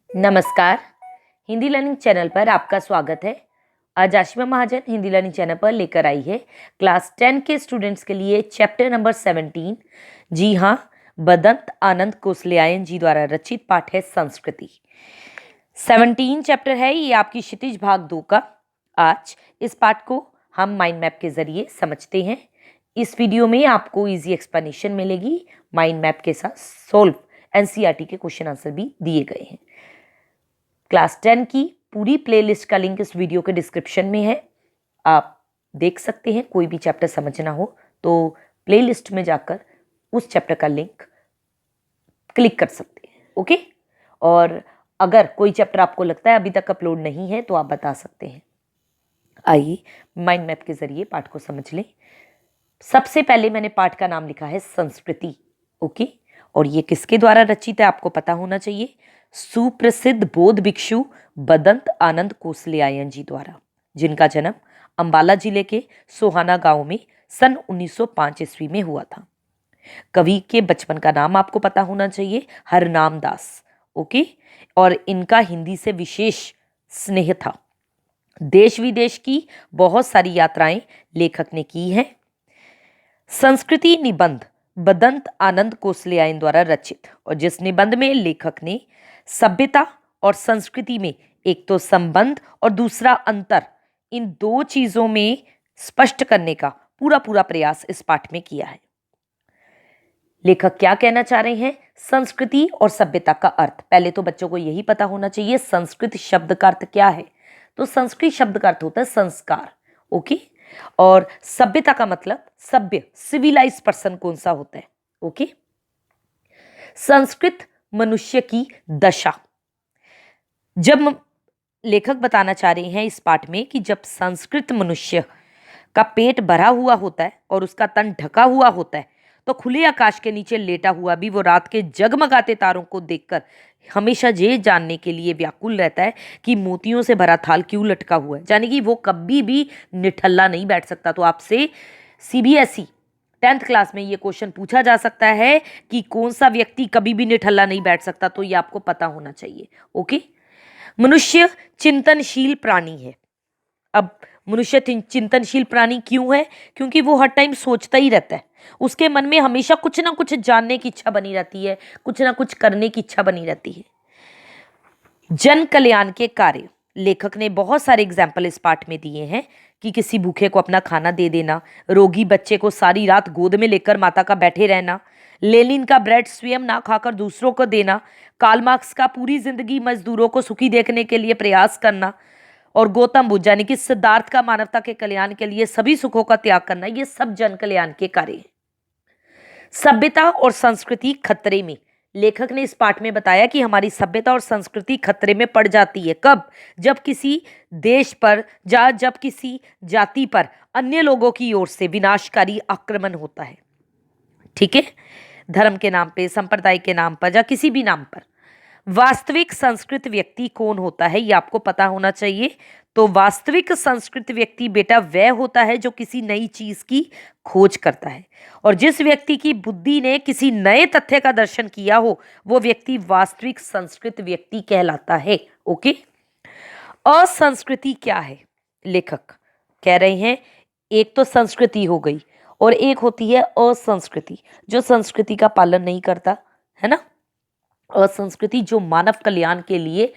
नमस्कार। Hindi learning channel पर आपका स्वागत है। आज आशिमा महाजन हिंदी लर्निंग चैनल पर लेकर आई है क्लास 10 के स्टूडेंट्स के लिए चैप्टर नंबर 17। जी हाँ, बदंत आनंद कोसलियायन जी द्वारा रचित पाठ है संस्कृति। 17 चैप्टर है ये आपकी क्षितिज भाग 2 का। आज इस पाठ को हम माइंड मैप के जरिए समझते हैं। इस वीडियो में आपको इजी एक्सप्लेनेशन मिलेगी, माइंड मैप के साथ सोल्व एनसीईआरटी के क्वेश्चन आंसर भी दिए गए हैं। क्लास 10 की पूरी प्लेलिस्ट का लिंक इस वीडियो के डिस्क्रिप्शन में है, आप देख सकते हैं। कोई भी चैप्टर समझना हो तो प्लेलिस्ट में जाकर उस चैप्टर का लिंक क्लिक कर सकते हैं। ओके, और अगर कोई चैप्टर आपको लगता है अभी तक अपलोड नहीं है तो आप बता सकते हैं। आइए माइंड मैप के जरिए पाठ को समझ लें। सबसे पहले मैंने पाठ का नाम लिखा है संस्कृति। ओके, और ये किसके द्वारा रचित है आपको पता होना चाहिए। सुप्रसिद्ध बौद्ध भिक्षु बदंत आनंद कोसलियायन जी द्वारा, जिनका जन्म अंबाला जिले के सोहाना गांव में सन 1905 ईस्वी में हुआ था। कवि के बचपन का नाम आपको पता होना चाहिए, हरनाम दास। ओके, और इनका हिंदी से विशेष स्नेह था। देश विदेश की बहुत सारी यात्राएं लेखक ने की हैं। संस्कृति निबंध बदंत आनंद कोसलियायन द्वारा रचित, और जिस निबंध में लेखक ने सभ्यता और संस्कृति में एक तो संबंध और दूसरा अंतर, इन दो चीजों में स्पष्ट करने का पूरा प्रयास इस पाठ में किया है। लेखक क्या कहना चाह रहे हैं, संस्कृति और सभ्यता का अर्थ। पहले तो बच्चों को यही पता होना चाहिए संस्कृत शब्द का अर्थ क्या है। तो संस्कृत शब्द का अर्थ होता है संस्कार। ओके, और सभ्यता का मतलब सभ्य, सिविलाइज पर्सन कौन सा होता है। ओके, संस्कृत मनुष्य की दशा। जब लेखक बताना चाह रहे हैं इस पाठ में कि जब संस्कृत मनुष्य का पेट भरा हुआ होता है और उसका तन ढका हुआ होता है, तो खुले आकाश के नीचे लेटा हुआ भी वो रात के जगमगाते तारों को देखकर हमेशा ये जानने के लिए व्याकुल रहता है कि मोतियों से भरा थाल क्यों लटका हुआ है, यानी कि वो कभी भी निठल्ला नहीं बैठ सकता। तो आपसे सीबीएसई 10th क्लास में ये क्वेश्चन पूछा जा सकता है कि कौन सा व्यक्ति कभी भी निठल्ला नहीं बैठ सकता, तो ये आपको पता होना चाहिए। ओके, मनुष्य चिंतनशील प्राणी है। अब मनुष्य चिंतनशील प्राणी क्यों है? क्योंकि वो हर टाइम सोचता ही रहता है, उसके मन में हमेशा कुछ ना कुछ जानने की इच्छा बनी रहती है, कुछ ना कुछ करने की इच्छा बनी रहती है। जन कल्याण के कार्य, लेखक ने बहुत सारे एग्जाम्पल इस पाठ में दिए हैं कि किसी भूखे को अपना खाना दे देना, रोगी बच्चे को सारी रात गोद में लेकर माता का बैठे रहना, लेनिन का ब्रेड स्वयं ना खाकर दूसरों को देना, कार्ल मार्क्स का पूरी जिंदगी मजदूरों को सुखी देखने के लिए प्रयास करना, और गौतम बुद्ध यानी कि सिद्धार्थ का मानवता के कल्याण के लिए सभी सुखों का त्याग करना, ये सब जन कल्याण के कार्य हैं। सभ्यता और संस्कृति खतरे में, लेखक ने इस पाठ में बताया कि हमारी सभ्यता और संस्कृति खतरे में पड़ जाती है। कब? जब किसी देश पर जब किसी जाति पर अन्य लोगों की ओर से विनाशकारी आक्रमण होता है। ठीक है, धर्म के नाम पे, संप्रदाय के नाम पर या किसी भी नाम पर। वास्तविक संस्कृत व्यक्ति कौन होता है ये आपको पता होना चाहिए। तो वास्तविक संस्कृत व्यक्ति बेटा वह होता है जो किसी नई चीज की खोज करता है, और जिस व्यक्ति की बुद्धि ने किसी नए तथ्य का दर्शन किया हो वो व्यक्ति वास्तविक संस्कृत व्यक्ति कहलाता है। ओके, असंस्कृति क्या है? लेखक कह रहे हैं एक तो संस्कृति हो गई और एक होती है असंस्कृति, जो संस्कृति का पालन नहीं करता है ना। असंस्कृति जो मानव कल्याण के लिए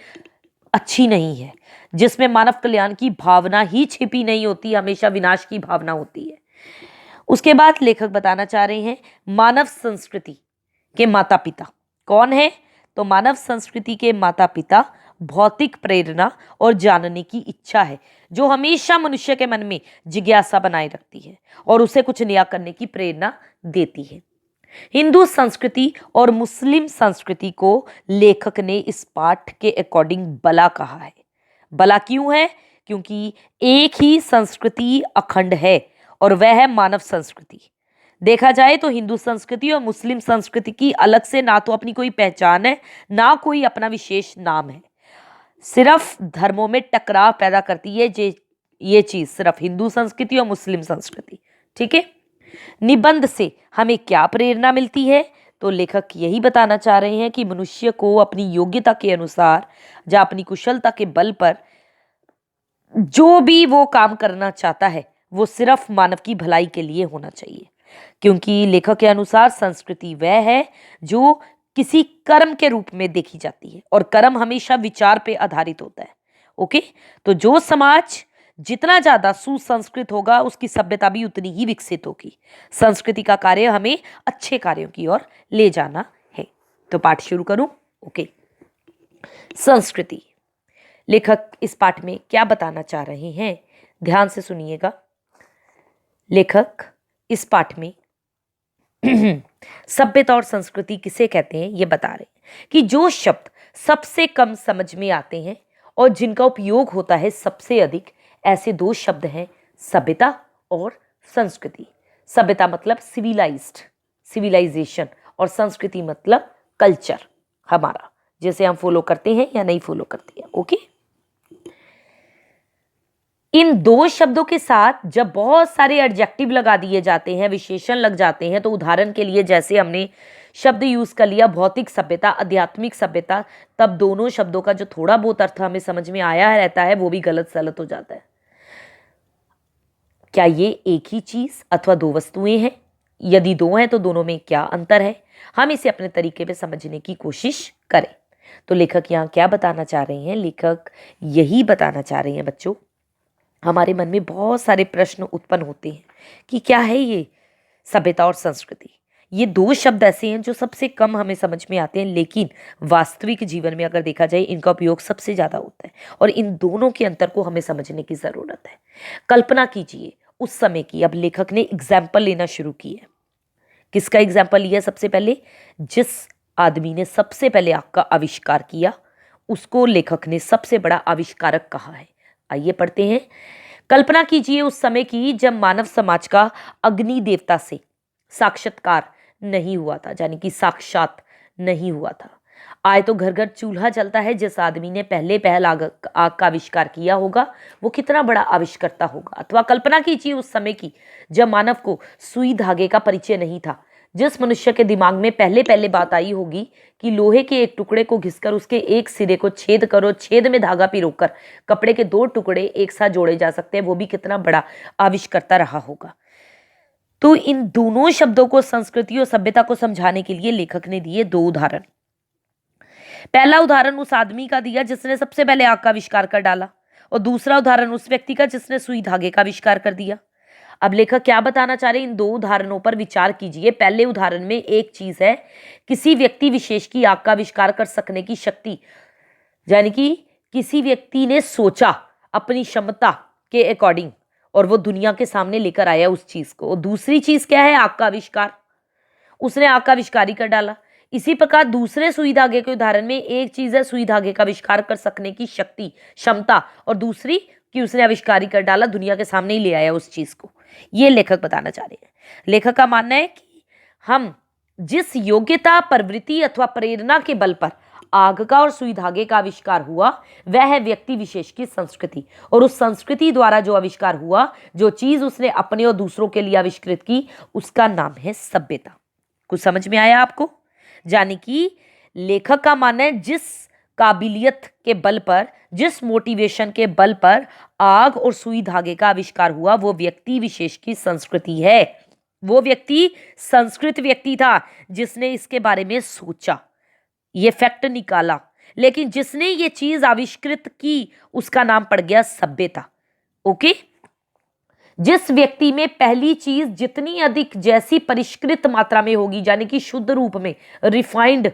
अच्छी नहीं है, जिसमें मानव कल्याण की भावना ही छिपी नहीं होती, हमेशा विनाश की भावना होती है। उसके बाद लेखक बताना चाह रहे हैं मानव संस्कृति के माता पिता कौन है। तो मानव संस्कृति के माता पिता भौतिक प्रेरणा और जानने की इच्छा है, जो हमेशा मनुष्य के मन में जिज्ञासा बनाए रखती है और उसे कुछ नया करने की प्रेरणा देती है। हिंदू संस्कृति और मुस्लिम संस्कृति को लेखक ने इस पाठ के अकॉर्डिंग बला कहा है। बला क्यों है? क्योंकि एक ही संस्कृति अखंड है और वह है मानव संस्कृति। देखा जाए तो हिंदू संस्कृति और मुस्लिम संस्कृति की अलग से ना तो अपनी कोई पहचान है, ना कोई अपना विशेष नाम है। सिर्फ धर्मों में टकराव पैदा करती है ये चीज, सिर्फ हिंदू संस्कृति और मुस्लिम संस्कृति। ठीक है, निबंध से हमें क्या प्रेरणा मिलती है? तो लेखक यही बताना चाह रहे हैं कि मनुष्य को अपनी योग्यता के अनुसार या अपनी कुशलता के बल पर जो भी वो काम करना चाहता है वो सिर्फ मानव की भलाई के लिए होना चाहिए, क्योंकि लेखक के अनुसार संस्कृति वह है जो किसी कर्म के रूप में देखी जाती है और कर्म हमेशा विचार पे आधारित होता है। ओके, तो जो समाज जितना ज्यादा सुसंस्कृत होगा उसकी सभ्यता भी उतनी ही विकसित होगी। संस्कृति का कार्य हमें अच्छे कार्यों की ओर ले जाना है। तो पाठ शुरू करूं। ओके, संस्कृति। लेखक इस पाठ में क्या बताना चाह रहे हैं, ध्यान से सुनिएगा। लेखक इस पाठ में सभ्यता और संस्कृति किसे कहते हैं ये बता रहे हैं कि जो शब्द सबसे कम समझ में आते हैं और जिनका उपयोग होता है सबसे अधिक, ऐसे दो शब्द हैं सभ्यता और संस्कृति। सभ्यता मतलब सिविलाइजेशन, और संस्कृति मतलब कल्चर, हमारा जैसे हम फॉलो करते हैं या नहीं फॉलो करते हैं। ओके, इन दो शब्दों के साथ जब बहुत सारे एडजेक्टिव लगा दिए जाते हैं, विशेषण लग जाते हैं, तो उदाहरण के लिए जैसे हमने शब्द यूज कर लिया भौतिक सभ्यता, आध्यात्मिक सभ्यता, तब दोनों शब्दों का जो थोड़ा बहुत अर्थ हमें समझ में आया रहता है वो भी गलत सलत हो जाता है। क्या ये एक ही चीज अथवा दो वस्तुएं हैं? यदि दो हैं तो दोनों में क्या अंतर है? हम इसे अपने तरीके पे समझने की कोशिश करें। तो लेखक यहाँ क्या बताना चाह रहे हैं? लेखक यही बताना चाह रहे हैं बच्चों, हमारे मन में बहुत सारे प्रश्न उत्पन्न होते हैं कि क्या है ये सभ्यता और संस्कृति। ये दो शब्द ऐसे हैं जो सबसे कम हमें समझ में आते हैं, लेकिन वास्तविक जीवन में अगर देखा जाए इनका उपयोग सबसे ज्यादा होता है और इन दोनों के अंतर को हमें समझने की जरूरत है। कल्पना कीजिए उस समय की। अब लेखक ने एग्जाम्पल लेना शुरू की है। किसका एग्जाम्पल लिया? सबसे पहले जिस आदमी ने सबसे पहले आग का आविष्कार किया उसको लेखक ने सबसे बड़ा आविष्कारक कहा है। आइए पढ़ते हैं। कल्पना कीजिए उस समय की जब मानव समाज का अग्नि देवता से साक्षात्कार नहीं हुआ था, यानी कि साक्षात नहीं हुआ था। आए तो घर घर चूल्हा जलता है। जिस आदमी ने पहले आग का आविष्कार किया होगा वो कितना बड़ा आविष्कर्ता होगा। अथवा कल्पना कीजिए उस समय की जब मानव को सुई धागे का परिचय नहीं था। जिस मनुष्य के दिमाग में पहले बात आई होगी कि लोहे के एक टुकड़े को घिसकर उसके एक सिरे को छेद करो, छेद में धागा पिरोकर कपड़े के दो टुकड़े एक साथ जोड़े जा सकते हैं, वो भी कितना बड़ा आविष्कर्ता रहा होगा। तो इन दोनों शब्दों को, संस्कृति और सभ्यता को समझाने के लिए लेखक ने दिए दो उदाहरण। पहला उदाहरण उस आदमी का दिया जिसने सबसे पहले आग का आविष्कार कर डाला, और दूसरा उदाहरण उस व्यक्ति का जिसने सुई धागे का आविष्कार कर दिया। अब लेखक क्या बताना चाह रहे हैं, इन दो उदाहरणों पर विचार कीजिए। पहले उदाहरण में एक चीज है किसी व्यक्ति विशेष की आग का आविष्कार कर सकने की शक्ति, यानी कि किसी व्यक्ति ने सोचा अपनी क्षमता के अकॉर्डिंग और वो दुनिया के सामने लेकर आया उस चीज को। और दूसरी चीज क्या है? आग का आविष्कार, उसने आग का आविष्कार ही कर डाला। इसी प्रकार दूसरे सुई धागे के उदाहरण में एक चीज है सुई धागे का आविष्कार कर सकने की शक्ति, क्षमता, और दूसरी कि उसने आविष्कार ही कर डाला, दुनिया के सामने ही ले आया उस चीज को। ये लेखक बताना चाह रहे हैं। लेखक का मानना है कि हम जिस योग्यता, प्रवृत्ति अथवा प्रेरणा के बल पर आग का और सुई धागे का आविष्कार हुआ वह है व्यक्ति विशेष की संस्कृति, और उस संस्कृति द्वारा जो आविष्कार हुआ, जो चीज उसने अपने और दूसरों के लिए आविष्कृत की, उसका नाम है सभ्यता। कुछ समझ में आया आपको? यानी कि लेखक का मानना है जिस काबिलियत के बल पर, जिस मोटिवेशन के बल पर आग और सुई धागे का आविष्कार हुआ वो व्यक्ति विशेष की संस्कृति है। वो व्यक्ति संस्कृत व्यक्ति था जिसने इसके बारे में सोचा, ये फैक्ट निकाला, लेकिन जिसने ये चीज आविष्कृत की उसका नाम पड़ गया सभ्यता। ओके, जिस व्यक्ति में पहली चीज जितनी अधिक जैसी परिष्कृत मात्रा में होगी, यानी कि शुद्ध रूप में, रिफाइंड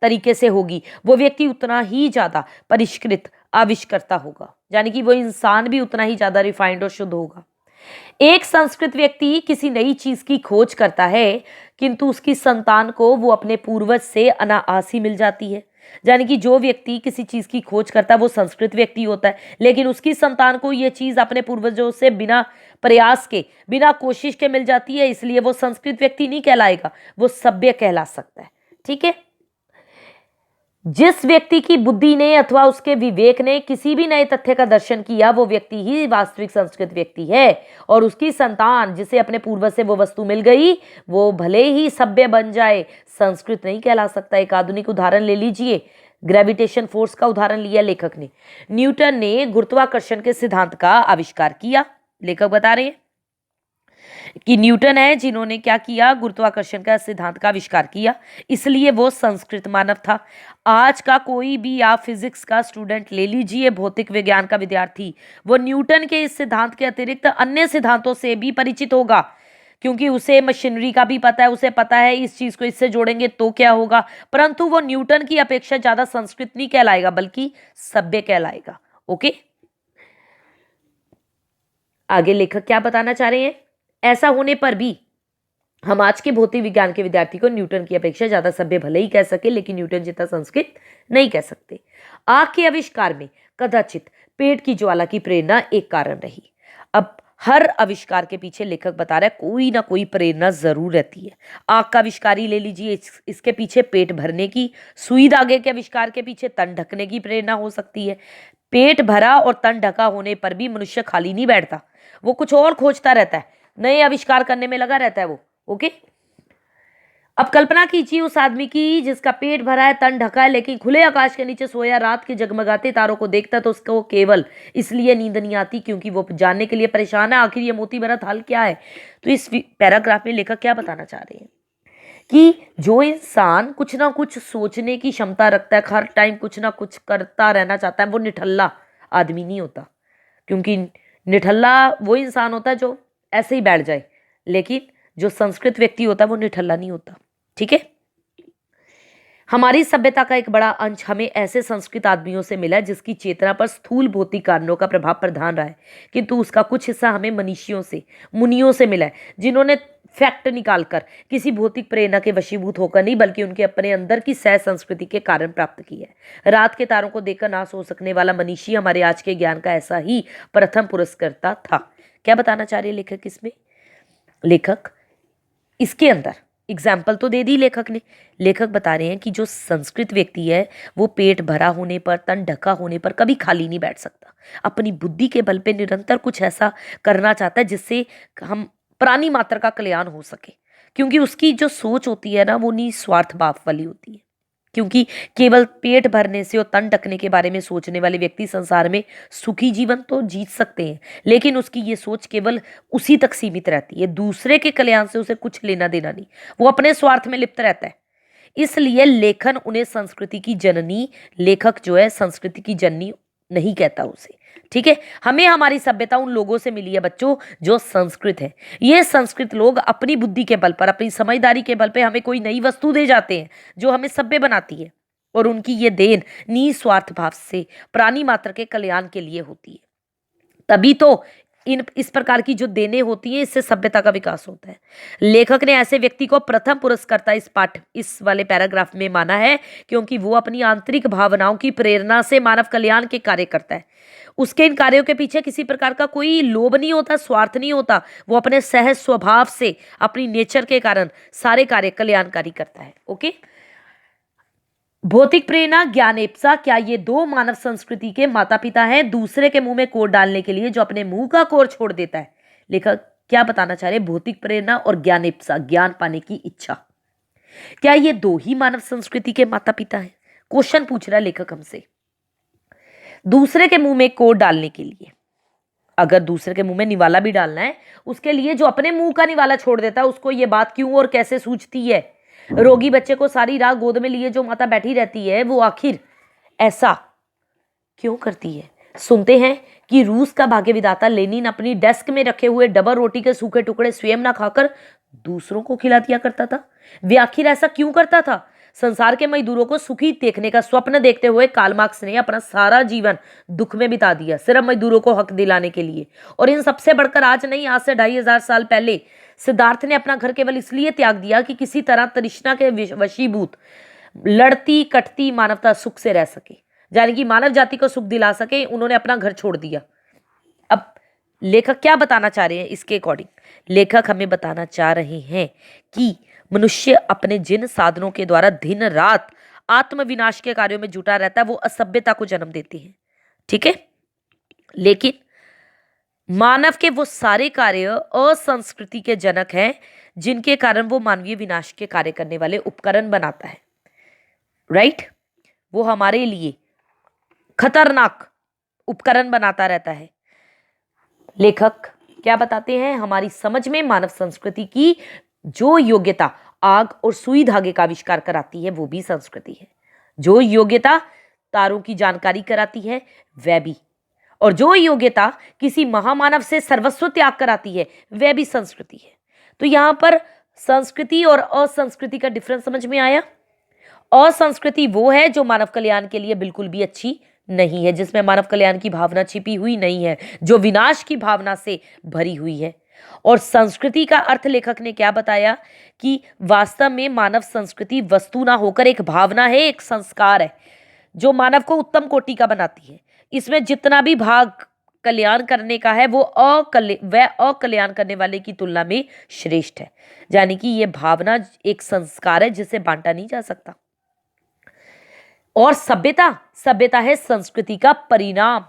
तरीके से होगी, वो व्यक्ति उतना ही ज्यादा परिष्कृत आविष्कर्ता होगा, यानी कि वो इंसान भी उतना ही ज्यादा रिफाइंड और शुद्ध होगा। एक संस्कृत व्यक्ति किसी नई चीज की खोज करता है किंतु उसकी संतान को वो अपने पूर्वज से अनायास मिल जाती है। यानी कि जो व्यक्ति किसी चीज की खोज करता है वो संस्कृत व्यक्ति होता है, लेकिन उसकी संतान को ये चीज अपने पूर्वजों से बिना प्रयास के, बिना कोशिश के मिल जाती है, इसलिए वो संस्कृत व्यक्ति नहीं कहलाएगा, वो सभ्य कहला सकता है। ठीक है, जिस व्यक्ति की बुद्धि ने अथवा उसके विवेक ने किसी भी नए तथ्य का दर्शन किया, वो व्यक्ति ही वास्तविक संस्कृत व्यक्ति है। और उसकी संतान जिसे अपने पूर्वज से वो वस्तु मिल गई, वो भले ही सभ्य बन जाए, संस्कृत नहीं कहला सकता। एक आधुनिक उदाहरण ले लीजिए, ग्रेविटेशन फोर्स का उदाहरण लिया लेखक ने। न्यूटन ने गुरुत्वाकर्षण के सिद्धांत का आविष्कार किया। लेखक बता रहे हैं कि न्यूटन है जिन्होंने क्या किया, गुरुत्वाकर्षण का सिद्धांत का आविष्कार किया, इसलिए वो संस्कृत मानव था। आज का कोई भी आप फिजिक्स का स्टूडेंट ले लीजिए, भौतिक विज्ञान का विद्यार्थी, वो न्यूटन के इस सिद्धांत के अतिरिक्त अन्य सिद्धांतों से भी परिचित होगा, क्योंकि उसे मशीनरी का भी पता है, उसे पता है इस चीज को इससे जोड़ेंगे तो क्या होगा, परंतु वो न्यूटन की अपेक्षा ज्यादा संस्कृत नहीं कहलाएगा, बल्कि सभ्य कहलाएगा। ओके, आगे लेखक क्या बताना चाह रहे हैं, ऐसा होने पर भी हम आज के भौतिक विज्ञान के विद्यार्थी को न्यूटन की अपेक्षा ज्यादा सभ्य भले ही कह सके, लेकिन न्यूटन जितना संस्कृत नहीं कह सकते। आग के आविष्कार में कदाचित पेट की ज्वाला की प्रेरणा एक कारण रही। अब हर आविष्कार के पीछे लेखक बता रहा है कोई ना कोई प्रेरणा जरूर रहती है। आग का आविष्कार ही ले लीजिए, इसके पीछे पेट भरने की, सुई धागे के आविष्कार के पीछे तन ढकने की प्रेरणा हो सकती है। पेट भरा और तन ढका होने पर भी मनुष्य खाली नहीं बैठता, वो कुछ और खोजता रहता है, नए आविष्कार करने में लगा रहता है वो। ओके, अब कल्पना कीजिए उस आदमी की जिसका पेट भरा है, तन ढका है, लेकिन खुले आकाश के नीचे सोया रात के जगमगाते तारों को देखता, तो उसको केवल इसलिए नींद नहीं आती क्योंकि वो जानने के लिए परेशान है आखिर ये मोती भरा थाल क्या है। तो इस पैराग्राफ में लेखक क्या बताना चाह रहे हैं कि जो इंसान कुछ ना कुछ सोचने की क्षमता रखता है, हर टाइम कुछ ना कुछ करता रहना चाहता है, वो निठल्ला आदमी नहीं होता। क्योंकि निठल्ला वो इंसान होता है जो ऐसे ही बैठ जाए, लेकिन जो संस्कृत व्यक्ति होता है वो निठल्ला नहीं होता। ठीक है, हमारी सभ्यता का एक बड़ा अंश हमें ऐसे संस्कृत आदमियों से मिला है जिसकी चेतना पर स्थूल भौतिक कारणों का प्रभाव प्रधान रहा है, किंतु उसका कुछ हिस्सा हमें मनीषियों से, मुनियों से मिला है, जिन्होंने फैक्ट निकालकर किसी भौतिक प्रेरणा के वशीभूत होकर नहीं, बल्कि उनके अपने अंदर की सह संस्कृति के कारण प्राप्त की है। रात के तारों को देखकर ना सो सकने वाला मनीषी हमारे आज के ज्ञान का ऐसा ही प्रथम पुरस्कर्ता था। क्या बताना चाह रहे हैं लेखक इसमें? लेखक इसके अंदर एग्जाम्पल तो दे दी लेखक ने। लेखक बता रहे हैं कि जो संस्कृत व्यक्ति है वो पेट भरा होने पर, तन ढका होने पर कभी खाली नहीं बैठ सकता, अपनी बुद्धि के बल पे निरंतर कुछ ऐसा करना चाहता है जिससे हम प्राणी मात्र का कल्याण हो सके, क्योंकि उसकी जो सोच होती है ना वो निस्वार्थ भाव वाली होती है। क्योंकि केवल पेट भरने से और तन ढकने के बारे में सोचने वाले व्यक्ति संसार में सुखी जीवन तो जीत सकते हैं, लेकिन उसकी ये सोच केवल उसी तक सीमित रहती है, दूसरे के कल्याण से उसे कुछ लेना देना नहीं, वो अपने स्वार्थ में लिप्त रहता है। इसलिए लेखन उन्हें संस्कृति की जननी, लेखक जो है संस्कृति की जननी नहीं कहता उसे। ठीक है, हमें हमारी सभ्यता उन लोगों से मिली है बच्चों जो संस्कृत है। ये संस्कृत लोग अपनी बुद्धि के बल पर, अपनी समझदारी के बल पे हमें कोई नई वस्तु दे जाते हैं जो हमें सभ्य बनाती है, और उनकी ये देन निस्वार्थ भाव से प्राणी मात्र के कल्याण के लिए होती है। तभी तो इस प्रकार की जो देने होती हैं इससे सभ्यता का विकास होता है। लेखक ने ऐसे व्यक्ति को प्रथम पुरस्कर्ता इस वाले पैराग्राफ में माना है, क्योंकि वो अपनी आंतरिक भावनाओं की प्रेरणा से मानव कल्याण के कार्य करता है। उसके इन कार्यों के पीछे किसी प्रकार का कोई लोभ नहीं होता, स्वार्थ नहीं होता, वो अपने सहज स्वभाव से, अपनी नेचर के कारण सारे कार्य कल्याणकारी करता है। ओके, भौतिक प्रेरणा, ज्ञानेप्सा, क्या ये दो मानव संस्कृति के माता पिता हैं दूसरे के मुंह में कोर डालने के लिए, जो अपने मुंह का कोर छोड़ देता है? लेखक क्या बताना चाह रहे हैं? भौतिक प्रेरणा और ज्ञानेप्सा, ज्ञान पाने की इच्छा, क्या ये दो ही मानव संस्कृति के माता पिता हैं? क्वेश्चन पूछ रहा है लेखक हमसे। दूसरे के मुंह में कोर डालने के लिए, अगर दूसरे के मुंह में निवाला भी डालना है, उसके लिए जो अपने मुंह का निवाला छोड़ देता है उसको ये बात क्यों और कैसे सूझती है? रोगी बच्चे को सारी रात गोद में लिए जो माता बैठी रहती है, वो आखिर ऐसा क्यों करती है? सुनते हैं कि रूस का भाग्य विधाता लेनिन अपनी डेस्क में रखे हुए डबल रोटी के सूखे टुकड़े स्वयं ना खाकर दूसरों को खिला दिया करता था। वे आखिर ऐसा क्यों करता था? संसार के मजदूरों को सुखी देखने का स्वप्न देखते हुए कार्ल मार्क्स ने अपना सारा जीवन दुख में बिता दिया, सिर्फ मजदूरों को हक दिलाने के लिए। और इन सबसे बढ़कर आज नहीं, आज से 2500 साल पहले सिद्धार्थ ने अपना घर केवल इसलिए त्याग दिया कि किसी तरह तृष्णा के वशीभूत लड़ती कटती मानवता सुख से रह सके, यानी कि मानव जाति को सुख दिला सके, उन्होंने अपना घर छोड़ दिया। अब लेखक क्या बताना चाह रहे हैं इसके अकॉर्डिंग? लेखक हमें बताना चाह रहे हैं कि मनुष्य अपने जिन साधनों के द्वारा दिन रात आत्मविनाश के कार्यों में जुटा रहता है वो असभ्यता को जन्म देती है। ठीक है, लेकिन मानव के वो सारे कार्य असंस्कृति के जनक हैं जिनके कारण वो मानवीय विनाश के कार्य करने वाले उपकरण बनाता है। राइट, वो हमारे लिए खतरनाक उपकरण बनाता रहता है। लेखक क्या बताते हैं, हमारी समझ में मानव संस्कृति की जो योग्यता आग और सुई धागे का आविष्कार कराती है वो भी संस्कृति है, जो योग्यता तारों की जानकारी कराती है वह भी, और जो योग्यता किसी महामानव से सर्वस्व त्याग कराती है वह भी संस्कृति है। तो यहां पर संस्कृति और असंस्कृति का डिफरेंस समझ में आया। असंस्कृति वो है जो मानव कल्याण के लिए बिल्कुल भी अच्छी नहीं है, जिसमें मानव कल्याण की भावना छिपी हुई नहीं है, जो विनाश की भावना से भरी हुई है। और संस्कृति का अर्थ लेखक ने क्या बताया कि वास्तव में मानव संस्कृति वस्तु ना होकर एक भावना है, एक संस्कार है जो मानव को उत्तम कोटि का बनाती है। इसमें जितना भी भाग कल्याण करने का है वो वह अकल्याण करने वाले की तुलना में श्रेष्ठ है। यानी कि यह भावना एक संस्कार है जिसे बांटा नहीं जा सकता। और सभ्यता है संस्कृति का परिणाम।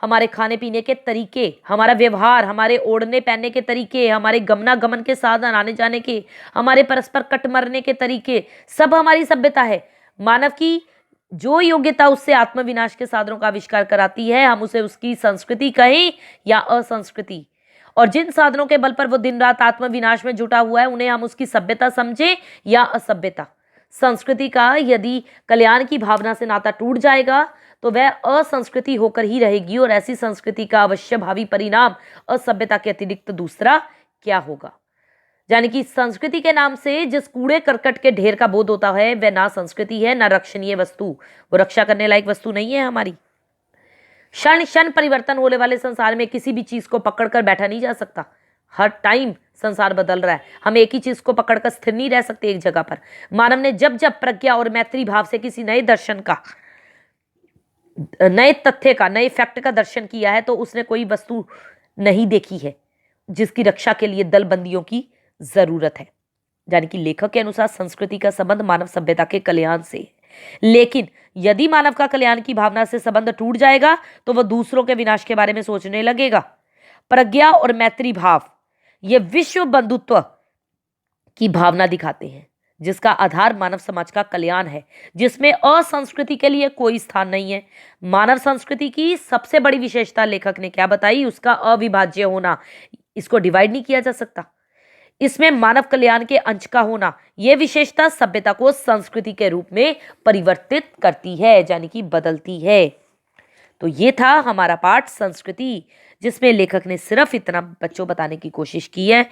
हमारे खाने पीने के तरीके, हमारा व्यवहार, हमारे ओढ़ने पहनने के तरीके, हमारे गमनागमन के साधन, आने जाने के, हमारे परस्पर कट मरने के तरीके, सब हमारी सभ्यता है। मानव की जो योग्यता उससे आत्मविनाश के साधनों का आविष्कार कराती है, हम उसे उसकी संस्कृति कहें या असंस्कृति। और जिन साधनों के बल पर वो दिन रात आत्मविनाश में जुटा हुआ है उन्हें हम उसकी सभ्यता समझें या असभ्यता। संस्कृति का यदि कल्याण की भावना से नाता टूट जाएगा तो वह असंस्कृति होकर ही रहेगी, और ऐसी संस्कृति का अवश्य भावी परिणाम असभ्यता के अतिरिक्त दूसरा क्या होगा। यानी कि संस्कृति के नाम से जिस कूड़े करकट के ढेर का बोध होता है वह ना संस्कृति है ना रक्षणीय वस्तु, वो रक्षा करने लायक वस्तु नहीं है हमारी। क्षण क्षण परिवर्तन होने वाले संसार में किसी भी चीज को पकड़कर बैठा नहीं जा सकता। हर टाइम संसार बदल रहा है, हम एक ही चीज को पकड़कर स्थिर नहीं रह सकते एक जगह पर। मानव ने जब जब प्रज्ञा और मैत्री भाव से किसी नए दर्शन का, नए तथ्य का, नए फैक्ट का दर्शन किया है तो उसने कोई वस्तु नहीं देखी है जिसकी रक्षा के लिए दल बंदियों की जरूरत है। यानी कि लेखक के अनुसार संस्कृति का संबंध मानव सभ्यता के कल्याण से है। लेकिन यदि मानव का कल्याण की भावना से संबंध टूट जाएगा तो वह दूसरों के विनाश के बारे में सोचने लगेगा। प्रज्ञा और मैत्री भाव ये विश्व बंधुत्व की भावना दिखाते हैं जिसका आधार मानव समाज का कल्याण है, जिसमें असंस्कृति के लिए कोई स्थान नहीं है। मानव संस्कृति की सबसे बड़ी विशेषता लेखक ने क्या बताई, उसका अविभाज्य होना। इसको डिवाइड नहीं किया जा सकता। इसमें मानव कल्याण के अंश का होना, यह विशेषता सभ्यता को संस्कृति के रूप में परिवर्तित करती है, यानी कि बदलती है। तो ये था हमारा पाठ संस्कृति, जिसमें लेखक ने सिर्फ इतना बच्चों बताने की कोशिश की है।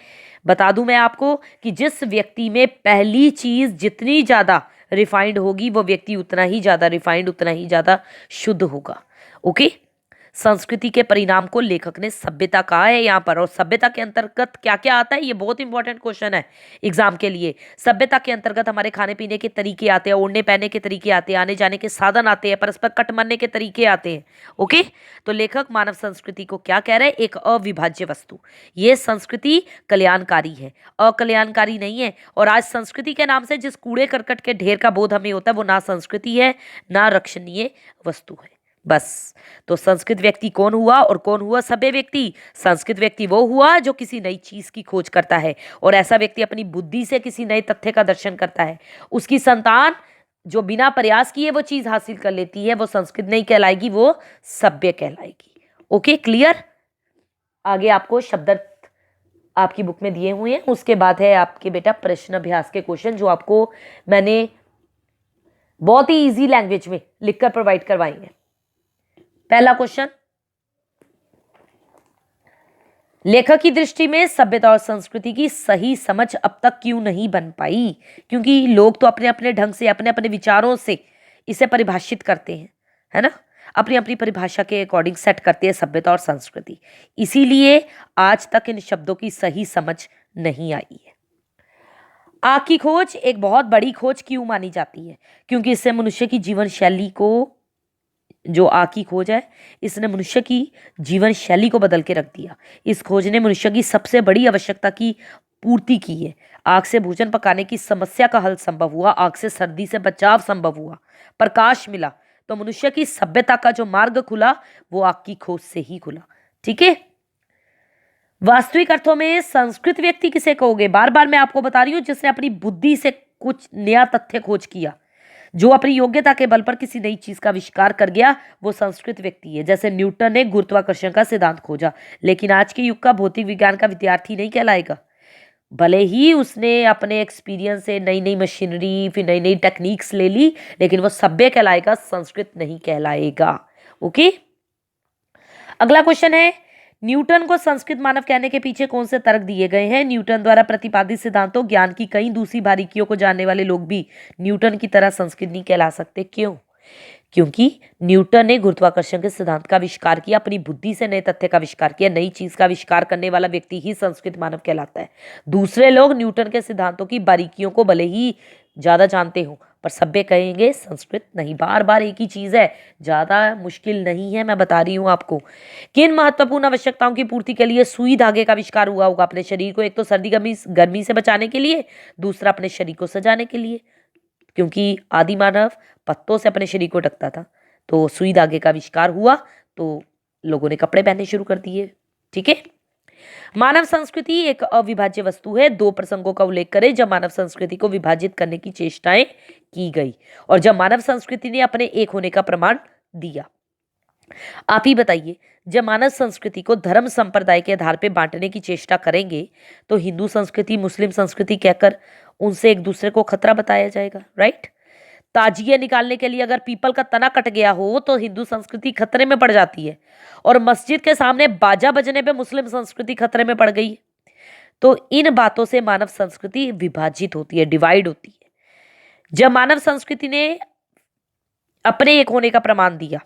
बता दूं मैं आपको कि जिस व्यक्ति में पहली चीज जितनी ज्यादा रिफाइंड होगी वो व्यक्ति उतना ही ज्यादा रिफाइंड, उतना ही ज्यादा शुद्ध होगा। ओके, संस्कृति के परिणाम को लेखक ने सभ्यता कहा है यहाँ पर। और सभ्यता के अंतर्गत क्या क्या आता है, ये बहुत इंपॉर्टेंट क्वेश्चन है एग्जाम के लिए। सभ्यता के अंतर्गत हमारे खाने पीने के तरीके आते हैं, ओढ़ने पहनने के तरीके आते हैं, आने जाने के साधन आते हैं, परस्पर कट मरने के तरीके आते हैं। ओके, तो लेखक मानव संस्कृति को क्या कह रहे हैं, एक अविभाज्य वस्तु। ये संस्कृति कल्याणकारी है, अकल्याणकारी नहीं है। और आज संस्कृति के नाम से जिस कूड़े करकट के ढेर का बोध हमें होता है वो ना संस्कृति है ना रक्षणीय वस्तु है। बस, तो संस्कृत व्यक्ति कौन हुआ और कौन हुआ सभ्य व्यक्ति? संस्कृत व्यक्ति वो हुआ जो किसी नई चीज की खोज करता है, और ऐसा व्यक्ति अपनी बुद्धि से किसी नए तथ्य का दर्शन करता है। उसकी संतान जो बिना प्रयास किए वो चीज हासिल कर लेती है, वो संस्कृत नहीं कहलाएगी, वो सभ्य कहलाएगी। Okay, clear? आगे आपको शब्दार्थ आपकी बुक में दिए हुए हैं। उसके बाद है आपके बेटा प्रश्न अभ्यास के क्वेश्चन, जो आपको मैंने बहुत ही इजी लैंग्वेज में लिखकर प्रोवाइड करवाएंगे। पहला क्वेश्चन, लेखक की दृष्टि में सभ्यता और संस्कृति की सही समझ अब तक क्यों नहीं बन पाई? क्योंकि लोग तो अपने अपने ढंग से, अपने अपने विचारों से इसे परिभाषित करते हैं, है ना, अपनी अपनी परिभाषा के अकॉर्डिंग सेट करते हैं सभ्यता और संस्कृति। इसीलिए आज तक इन शब्दों की सही समझ नहीं आई है। आग की खोज एक बहुत बड़ी खोज क्यों मानी जाती है? क्योंकि इससे मनुष्य की जीवन शैली को, जो आग की खोज है, इसने मनुष्य की जीवन शैली को बदल के रख दिया। इस खोज ने मनुष्य की सबसे बड़ी आवश्यकता की पूर्ति की है। आग से भोजन पकाने की समस्या का हल संभव हुआ, आग से सर्दी से बचाव संभव हुआ, प्रकाश मिला, तो मनुष्य की सभ्यता का जो मार्ग खुला वो आग की खोज से ही खुला। ठीक है। वास्तविक अर्थों में संस्कृत व्यक्ति किसे कहोगे? बार बार मैं आपको बता रही हूं, जिसने अपनी बुद्धि से कुछ नया तथ्य खोज किया, जो अपनी योग्यता के बल पर किसी नई चीज का आविष्कार कर गया, वो संस्कृत व्यक्ति है। जैसे न्यूटन ने गुरुत्वाकर्षण का सिद्धांत खोजा, लेकिन आज के युग का भौतिक विज्ञान का विद्यार्थी नहीं कहलाएगा। भले ही उसने अपने एक्सपीरियंस से नई नई मशीनरी, फिर नई नई टेक्निक्स ले ली, लेकिन वो सभ्य कहलाएगा, संस्कृत नहीं कहलाएगा। ओके। अगला क्वेश्चन है, न्यूटन को संस्कृत मानव कहने के पीछे कौन से तर्क दिए गए हैं? न्यूटन द्वारा प्रतिपादित सिद्धांतों, ज्ञान की कई दूसरी बारीकियों को जानने वाले लोग भी न्यूटन की तरह संस्कृत नहीं कहला सकते। क्यों? क्योंकि न्यूटन ने गुरुत्वाकर्षण के सिद्धांत का आविष्कार किया, अपनी बुद्धि से नए तथ्य का आविष्कार किया। नई चीज का आविष्कार करने वाला व्यक्ति ही संस्कृत मानव कहलाता है। दूसरे लोग न्यूटन के सिद्धांतों की बारीकियों को भले ही ज्यादा जानते हो, पर सभ्य कहेंगे, संस्कृत नहीं। बार बार एक ही चीज है, ज्यादा मुश्किल नहीं है, मैं बता रही हूं आपको। किन महत्वपूर्ण आवश्यकताओं की पूर्ति के लिए सुई धागे का आविष्कार हुआ होगा? अपने शरीर को एक तो सर्दी गर्मी से बचाने के लिए, दूसरा अपने शरीर को सजाने के लिए, क्योंकि आदि मानव पत्तों से अपने शरीर को ढकता था, तो सुई धागे का आविष्कार हुआ तो लोगों ने कपड़े पहनने शुरू कर दिए। ठीक है। मानव संस्कृति एक अविभाज्य वस्तु है। दो प्रसंगों का उल्लेख करें जब मानव संस्कृति को विभाजित करने की चेष्टाएं की गई और जब मानव संस्कृति ने अपने एक होने का प्रमाण दिया। आप ही बताइए, जब मानव संस्कृति को धर्म संप्रदाय के आधार पर बांटने की चेष्टा करेंगे तो हिंदू संस्कृति, मुस्लिम संस्कृति कहकर उनसे एक दूसरे को खतरा बताया जाएगा। राइट। ताजिए निकालने के लिए अगर पीपल का तना कट गया हो तो हिंदू संस्कृति खतरे में पड़ जाती है, और मस्जिद के सामने बाजा बजने पे मुस्लिम संस्कृति खतरे में पड़ गई। तो इन बातों से मानव संस्कृति विभाजित होती है, डिवाइड होती है। जब मानव संस्कृति ने अपने एक होने का प्रमाण दिया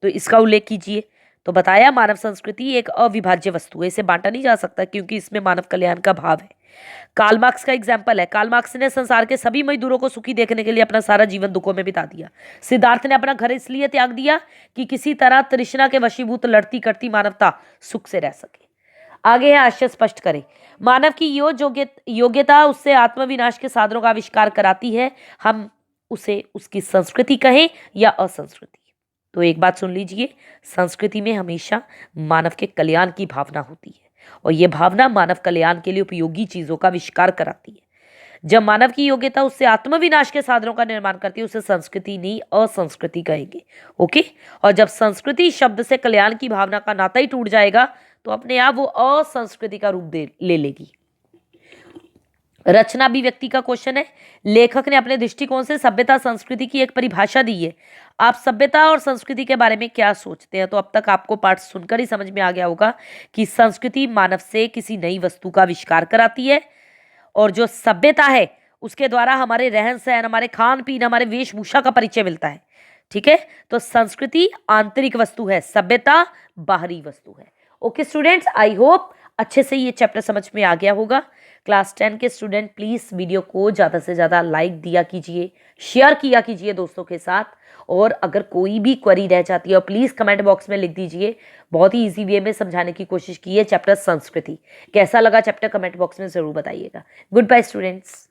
तो इसका उल्लेख कीजिए। तो बताया, मानव संस्कृति एक अविभाज्य वस्तु है, इसे बांटा नहीं जा सकता क्योंकि इसमें मानव कल्याण का भाव है। कार्ल मार्क्स का एग्जाम्पल है। कार्ल मार्क्स ने संसार के सभी मजदूरों को सुखी देखने के लिए अपना सारा जीवन दुखों में बिता दिया। सिद्धार्थ ने अपना घर इसलिए त्याग दिया कि किसी तरह तृष्णा के वशीभूत लड़ती करती मानवता सुख से रह सके। आगे है, आशय स्पष्ट करें। मानव की योग्यता उससे आत्मविनाश के साधनों का आविष्कार कराती है। हम उसे उसकी संस्कृति कहें या असंस्कृति। तो एक बात सुन लीजिए, संस्कृति में हमेशा मानव के कल्याण की भावना होती है और यह भावना मानव कल्याण के लिए उपयोगी चीजों का आविष्कार कराती है। जब मानव की योग्यता उससे आत्मविनाश के साधनों का निर्माण करती है उसे संस्कृति नहीं असंस्कृति कहेंगे। ओके। और जब संस्कृति शब्द से कल्याण की भावना का नाता ही टूट जाएगा तो अपने आप वो असंस्कृति का रूप ले लेगी। रचना भी व्यक्ति का क्वेश्चन है। लेखक ने अपने दृष्टिकोण से सभ्यता संस्कृति की एक परिभाषा दी है। आप सभ्यता और संस्कृति के बारे में क्या सोचते हैं? तो अब तक आपको पाठ सुनकर ही समझ में आ गया होगा कि संस्कृति मानव से किसी नई वस्तु का आविष्कार कराती है और जो सभ्यता है उसके द्वारा हमारे रहन सहन, हमारे खान पीन, हमारे वेशभूषा का परिचय मिलता है। ठीक है। तो संस्कृति आंतरिक वस्तु है, सभ्यता बाहरी वस्तु है। ओके स्टूडेंट्स, आई होप अच्छे से ये चैप्टर समझ में आ गया होगा। क्लास 10 के स्टूडेंट प्लीज वीडियो को ज़्यादा से ज़्यादा लाइक दिया कीजिए, शेयर किया कीजिए दोस्तों के साथ, और अगर कोई भी क्वेरी रह जाती है प्लीज़ कमेंट बॉक्स में लिख दीजिए। बहुत ही इजी वे में समझाने की कोशिश की है चैप्टर संस्कृति। कैसा लगा चैप्टर कमेंट बॉक्स में ज़रूर बताइएगा। Good bye students.